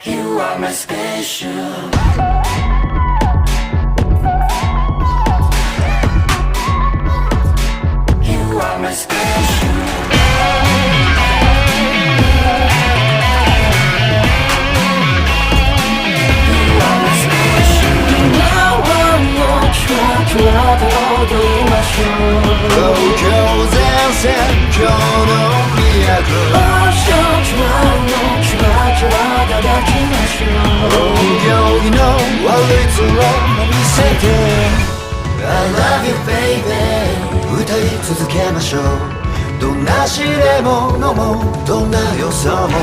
You are my special. You are my special. You are my special. Now I'm not sure to what to do my show. 東京前線今日の都行儀の悪い面も見せて I love you baby 歌い続けましょうどんな試練も飲もうどんな予想も